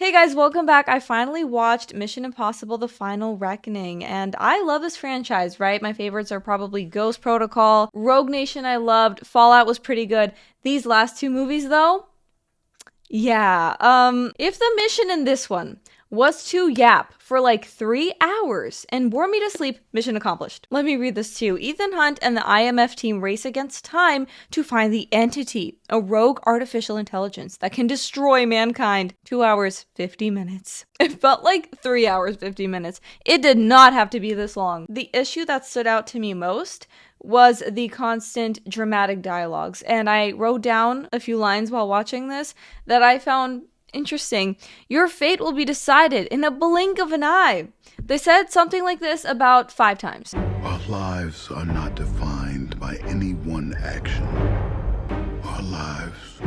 Hey guys, welcome back. I finally watched Mission Impossible: The Final Reckoning, and I love this franchise, right? My favorites are probably Ghost Protocol, Rogue Nation I loved, Fallout was pretty good. These last two movies though, yeah, if the mission in this one was to yap for like 3 hours and bore me to sleep, mission accomplished. Let me read this to you. Ethan Hunt and the IMF team race against time to find the Entity, a rogue artificial intelligence that can destroy mankind. 2 hours, 50 minutes. It felt like 3 hours, 50 minutes. It did not have to be this long. The issue that stood out to me most was the constant dramatic dialogues. And I wrote down a few lines while watching this that I found interesting. Your fate will be decided in a blink of an eye. They said something like this about 5 times. Our lives are not defined by any one action. Our lives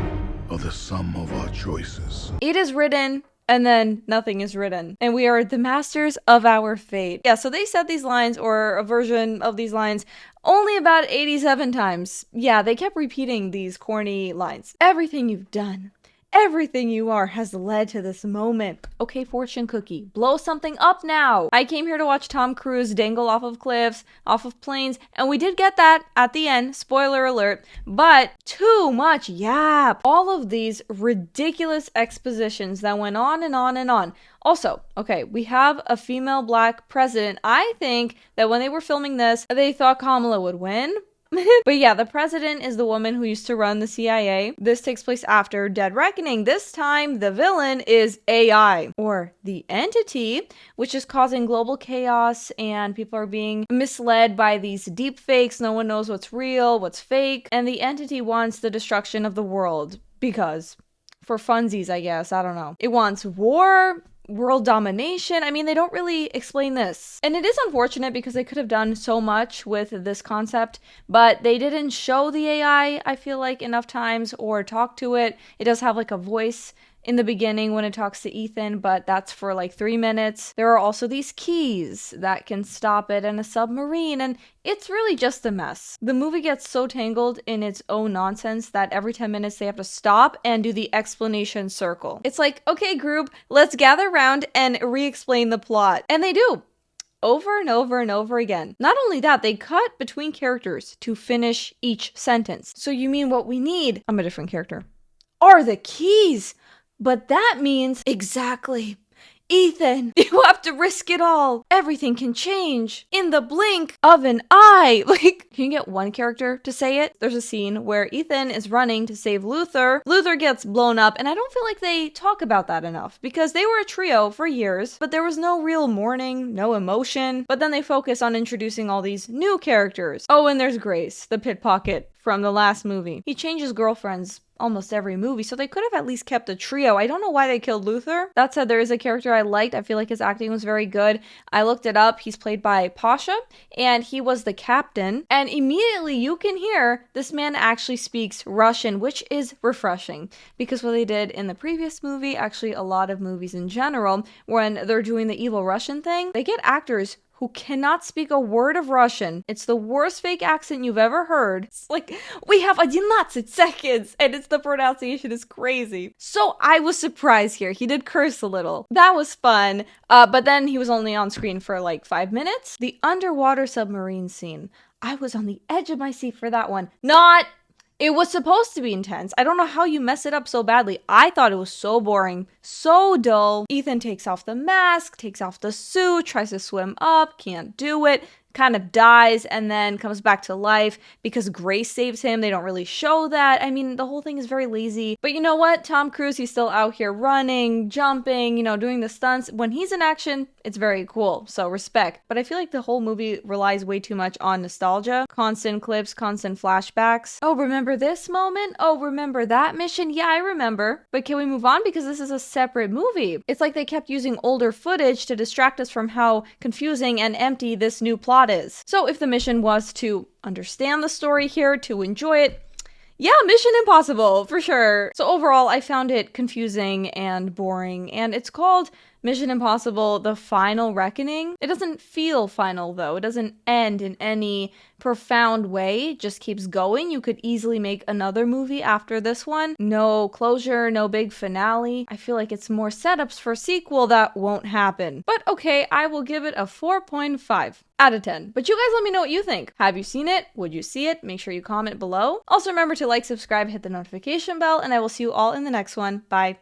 are the sum of our choices. It is written, and then nothing is written. And we are the masters of our fate. Yeah, so they said these lines, or a version of these lines, only about 87 times. Yeah, they kept repeating these corny lines. Everything you've done, everything you are has led to this moment. Okay, fortune cookie, blow something up now. I came here to watch Tom Cruise dangle off of cliffs, off of planes, and we did get that at the end, spoiler alert, but too much yap. All of these ridiculous expositions that went on and on and on. Also, okay, we have a female black president. I think that when they were filming this, they thought Kamala would win. But yeah, the president is the woman who used to run the CIA. This takes place after Dead Reckoning. This time, the villain is AI, or the Entity, which is causing global chaos, and people are being misled by these deep fakes. No one knows what's real, what's fake, and the Entity wants the destruction of the world. Because, for funsies, I guess, I don't know. It wants war, world domination. I mean, they don't really explain this. And it is unfortunate because they could have done so much with this concept, but they didn't show the AI, I feel like, enough times or talk to it. It does have like a voice in the beginning when it talks to Ethan, but that's for like 3 minutes. There are also these keys that can stop it and a submarine, and it's really just a mess. The movie gets so tangled in its own nonsense that every 10 minutes they have to stop and do the explanation circle. It's like, okay, group, let's gather around and re-explain the plot. And they do. Over and over and over again. Not only that, they cut between characters to finish each sentence. So you mean what we need, I'm a different character, are the keys. But that means exactly. Ethan, you have to risk it all. Everything can change in the blink of an eye. Like, can you get one character to say it? There's a scene where Ethan is running to save Luther. Luther gets blown up, and I don't feel like they talk about that enough because they were a trio for years, but there was no real mourning, no emotion. But then they focus on introducing all these new characters. Oh, and there's Grace, the pickpocket from the last movie. He changes girlfriends almost every movie, so they could have at least kept a trio. I don't know why they killed Luther. That said, there is a character I liked. I feel like his acting was very good. I looked it up. He's played by Pasha, and he was the captain. And immediately you can hear this man actually speaks Russian, which is refreshing. Because what they did in the previous movie, actually a lot of movies in general, when they're doing the evil Russian thing, they get actors who cannot speak a word of Russian. It's the worst fake accent you've ever heard. It's like, we have 11 seconds, and the pronunciation is crazy. So I was surprised here. He did curse a little. That was fun, but then he was only on screen for like 5 minutes. The underwater submarine scene. I was on the edge of my seat for that one. It was supposed to be intense. I don't know how you mess it up so badly. I thought it was so boring, so dull. Ethan takes off the mask, takes off the suit, tries to swim up, can't do it, kind of dies, and then comes back to life because Grace saves him. They don't really show that. I mean, the whole thing is very lazy. But you know what? Tom Cruise, he's still out here running, jumping, doing the stunts. When he's in action, it's very cool. So respect. But I feel like the whole movie relies way too much on nostalgia. Constant clips, constant flashbacks. Oh, remember this moment? Oh, remember that mission? Yeah, I remember. But can we move on? Because this is a separate movie. It's like they kept using older footage to distract us from how confusing and empty this new plot is. So if the mission was to understand the story here, to enjoy it, yeah, Mission Impossible, for sure. So overall, I found it confusing and boring, and it's called Mission Impossible: The Final Reckoning. It doesn't feel final, though. It doesn't end in any profound way just keeps going. You could easily make another movie after this one. No closure, no big finale. I feel like it's more setups for a sequel that won't happen. But okay, I will give it a 4.5 out of 10. But you guys let me know what you think. Have you seen it? Would you see it? Make sure you comment below. Also remember to like, subscribe, hit the notification bell, and I will see you all in the next one. Bye.